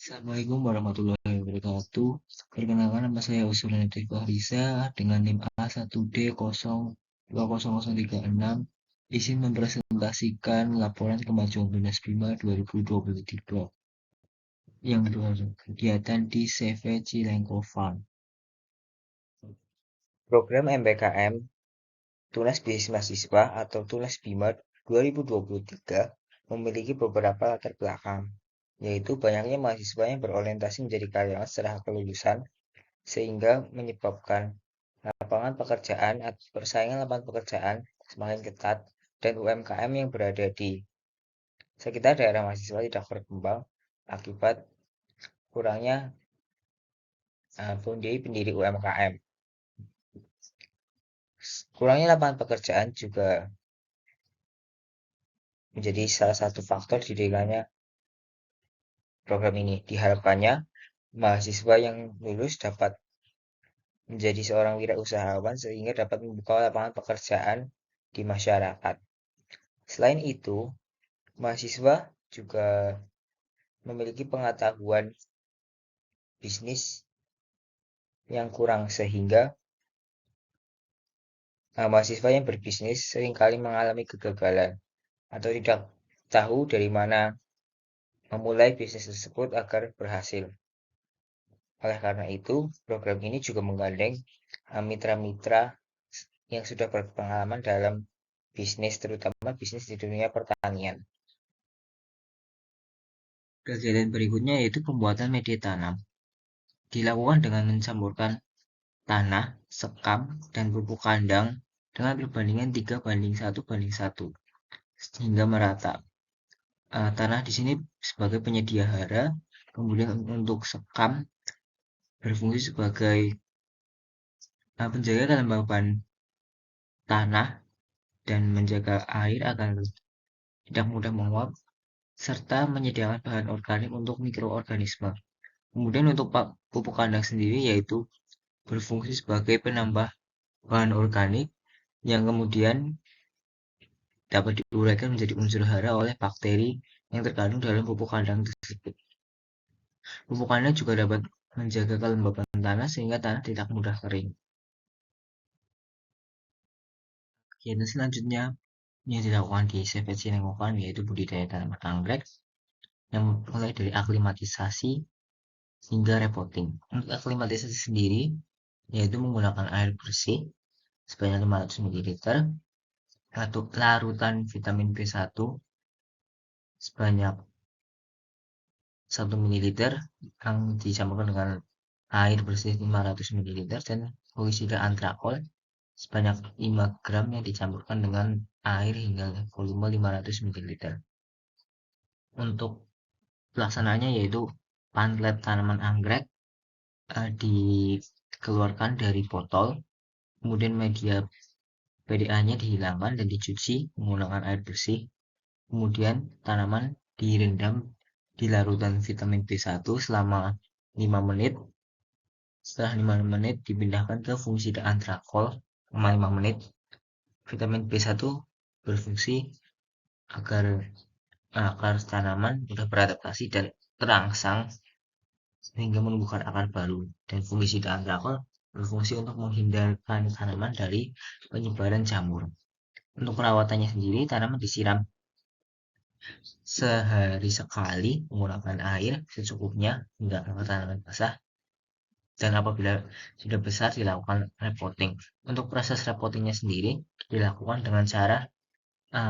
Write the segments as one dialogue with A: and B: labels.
A: Assalamualaikum warahmatullahi wabarakatuh. Perkenalkan, nama saya Usulan Fahrisa dengan NIM A1D020036. Izin mempresentasikan laporan kemajuan Dinas Bima 2023 yang berkegiatan di CV Cilengko Farm.
B: Program MBKM Tunas Bisnis Mahasiswa atau Tunas Bima 2023 memiliki beberapa latar belakang, yaitu banyaknya mahasiswa yang berorientasi menjadi karyawan setelah kelulusan, sehingga menyebabkan persaingan lapangan pekerjaan semakin ketat, dan UMKM yang berada di sekitar daerah mahasiswa tidak berkembang akibat kurangnya pendiri UMKM. Kurangnya lapangan pekerjaan juga menjadi salah satu faktor didirikannya program ini. Diharapkannya mahasiswa yang lulus dapat menjadi seorang wirausahawan sehingga dapat membuka lapangan pekerjaan di masyarakat. Selain itu, mahasiswa juga memiliki pengetahuan bisnis yang kurang sehingga mahasiswa yang berbisnis seringkali mengalami kegagalan atau tidak tahu dari mana memulai bisnis tersebut agar berhasil. Oleh karena itu, program ini juga menggandeng mitra-mitra yang sudah berpengalaman dalam bisnis, terutama bisnis di dunia pertanian.
A: Kegiatan berikutnya yaitu pembuatan media tanam. Dilakukan dengan mencampurkan tanah, sekam, dan pupuk kandang dengan perbandingan 3:1:1 sehingga merata. Tanah di sini sebagai penyedia hara, kemudian untuk sekam berfungsi sebagai penjaga kelembaban tanah dan menjaga air agar tidak mudah menguap, serta menyediakan bahan organik untuk mikroorganisme. Kemudian untuk pupuk kandang sendiri yaitu berfungsi sebagai penambah bahan organik yang kemudian dapat diuraikan menjadi unsur hara oleh bakteri yang terkandung dalam pupuk kandang tersebut. Pupuk kandang juga dapat menjaga kelembaban tanah sehingga tanah tidak mudah kering. Kegiatan selanjutnya yang dilakukan di CV Cilengko Farm yaitu budidaya tanaman anggrek yang mulai dari aklimatisasi hingga repotting. Untuk aklimatisasi sendiri yaitu menggunakan air bersih sebanyak 500 ml, larutan vitamin B1 sebanyak 1 ml yang dicampurkan dengan air bersih 500 ml dan fungisida antrakol sebanyak 5 gram yang dicampurkan dengan air hingga volume 500 ml. Untuk pelaksanaannya yaitu panlet tanaman anggrek dikeluarkan dari botol, kemudian media PDA-nya dihilangkan dan dicuci menggunakan air bersih, kemudian tanaman direndam di larutan vitamin B1 selama 5 menit. Setelah 5 menit dipindahkan ke fungisida antrakol selama 5 menit. Vitamin B1 berfungsi agar akar tanaman mudah beradaptasi dan terangsang sehingga menumbuhkan akar baru, dan fungisida antrakol berfungsi untuk menghindarkan tanaman dari penyebaran jamur. Untuk perawatannya sendiri, tanaman disiram sehari sekali menggunakan air secukupnya hingga akar tanaman basah, dan apabila sudah besar dilakukan repotting. Untuk proses repottingnya sendiri dilakukan dengan cara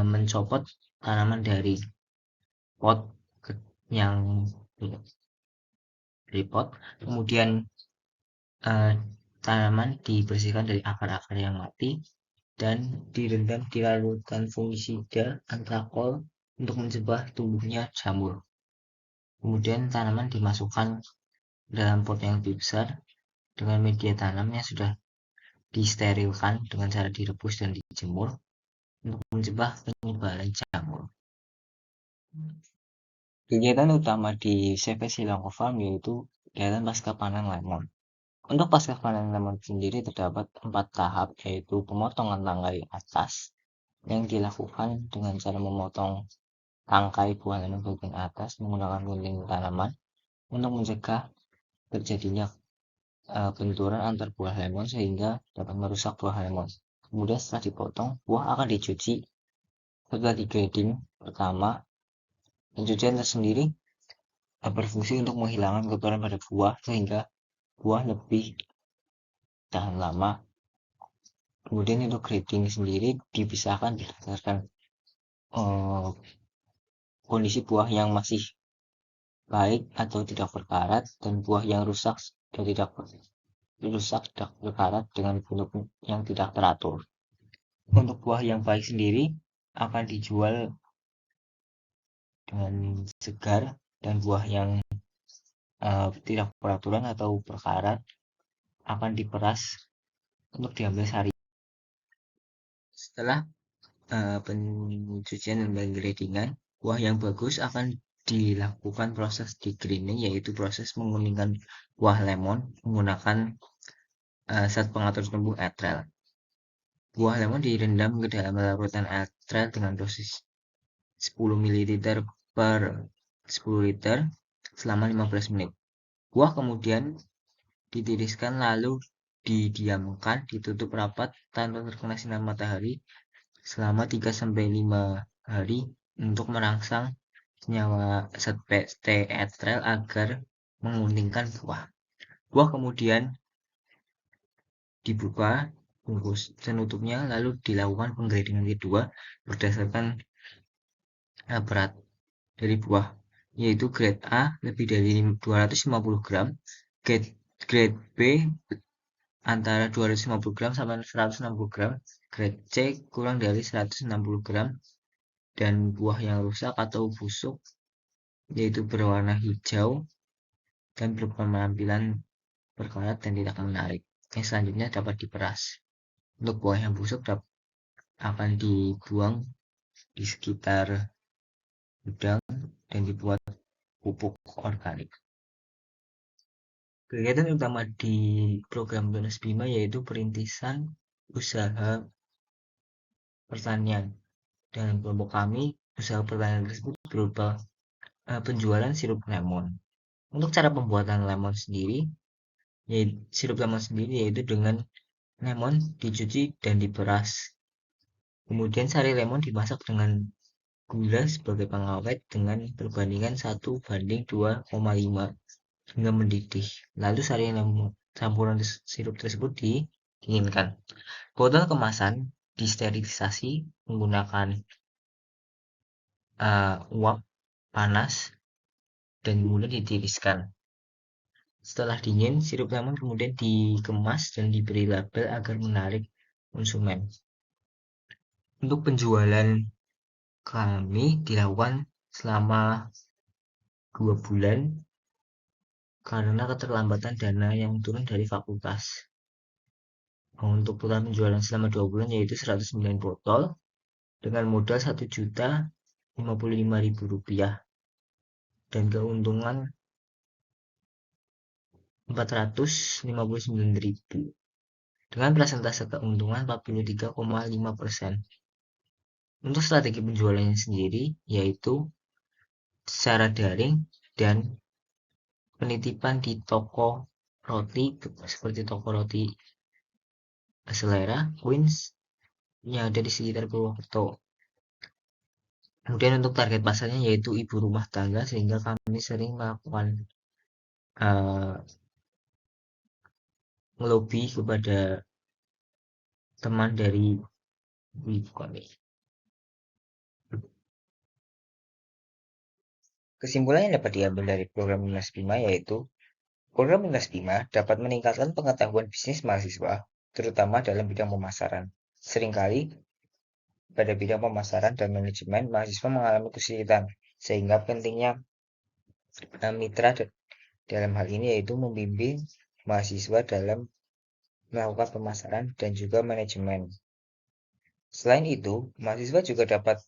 A: mencopot tanaman dari pot yang kemudian tanaman dibersihkan dari akar-akar yang mati dan direndam di larutan fungisida antrakol untuk mencegah tumbuhnya jamur. Kemudian tanaman dimasukkan dalam pot yang lebih besar dengan media tanam yang sudah disterilkan dengan cara direbus dan dijemur untuk mencegah penyebaran jamur. Kegiatan utama di CV Cilengko Farm yaitu kegiatan pasca panen lemon. Untuk pasca panen lemon sendiri terdapat 4 tahap, yaitu pemotongan tangkai atas yang dilakukan dengan cara memotong tangkai buah lemon bagian atas menggunakan gunting tanaman. untuk mencegah terjadinya benturan antar buah lemon sehingga dapat merusak buah lemon. Kemudian setelah dipotong, buah akan dicuci. Setelah digrading pertama, pencucian tersendiri berfungsi untuk menghilangkan kotoran pada buah sehingga buah lebih tahan lama. Kemudian untuk grading sendiri dipisahkan berdasarkan kondisi buah yang masih baik atau tidak berkarat dan buah yang rusak dan tidak berkarat dengan bentuk yang tidak teratur. Untuk buah yang baik sendiri akan dijual dengan segar, dan buah yang tidak beraturan atau berkarat akan diperas untuk diambil sari. Setelah pencucian dan penggradingan, buah yang bagus akan dilakukan proses degrading, yaitu proses menguningkan buah lemon menggunakan zat pengatur tumbuh etrel. Buah lemon direndam ke dalam larutan etrel dengan dosis 10 ml per 10 liter selama 15 menit. Buah kemudian ditiriskan lalu didiamkan ditutup rapat tanpa terkena sinar matahari selama 3-5 hari untuk merangsang senyawa zat PT etrel agar menguningkan buah. Buah kemudian dibuka bungkus penutupnya lalu dilakukan penggradingan kedua berdasarkan berat dari buah, yaitu grade A lebih dari 250 gram, grade B antara 250 gram sampai 160 gram, grade C kurang dari 160 gram, dan buah yang rusak atau busuk yaitu berwarna hijau dan berpenampilan berkarat dan tidak menarik. Yang selanjutnya dapat diperas. Untuk buah yang busuk akan dibuang di sekitar gudang dan dibuat pupuk organik. Kegiatan utama di program Tunas Bima yaitu perintisan usaha pertanian. Dan kelompok kami, usaha pertanian tersebut berupa penjualan sirup lemon. Untuk cara pembuatan lemon sendiri, sirup lemon sendiri yaitu dengan lemon dicuci dan diperas. Kemudian sari lemon dimasak dengan gula sebagai pengawet dengan perbandingan 1:2,5 hingga mendidih. Lalu sari lemon campuran sirup tersebut didinginkan. Botol kemasan disterilisasi menggunakan uap panas dan kemudian ditiriskan. Setelah dingin, sirup lemon kemudian dikemas dan diberi label agar menarik konsumen. Untuk penjualan kami dilakukan selama 2 bulan karena keterlambatan dana yang turun dari fakultas. Untuk total penjualan selama 2 bulan yaitu 109 botol dengan modal Rp1.055.000 dan keuntungan Rp459.000 dengan persentase keuntungan 43,5%. Untuk strategi penjualannya sendiri yaitu secara daring dan penitipan di toko roti seperti toko roti Selera, Queens yang ada di sekitar Purwokerto. Kemudian untuk target pasarnya yaitu ibu rumah tangga, sehingga kami sering melakukan melobi kepada teman dari ibu kami.
B: Kesimpulan yang dapat diambil dari program Lunas Bima yaitu program Lunas Bima dapat meningkatkan pengetahuan bisnis mahasiswa, terutama dalam bidang pemasaran. Seringkali pada bidang pemasaran dan manajemen, mahasiswa mengalami kesulitan, sehingga pentingnya mitra dalam hal ini yaitu membimbing mahasiswa dalam melakukan pemasaran dan juga manajemen. Selain itu, mahasiswa juga dapat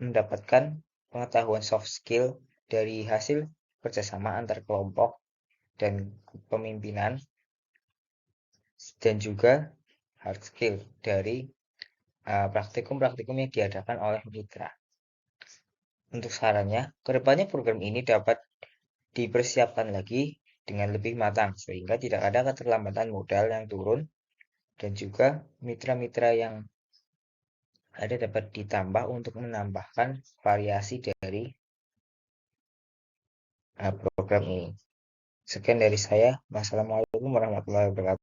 B: mendapatkan pengetahuan soft skill dari hasil kerjasama antar kelompok dan pemimpinan, dan juga hard skill dari praktikum-praktikum yang diadakan oleh mitra. Untuk sarannya, kedepannya program ini dapat dipersiapkan lagi dengan lebih matang sehingga tidak ada keterlambatan modal yang turun dan juga mitra-mitra yang ada dapat ditambah untuk menambahkan variasi dari program ini. Sekian dari saya. Wassalamualaikum warahmatullahi wabarakatuh.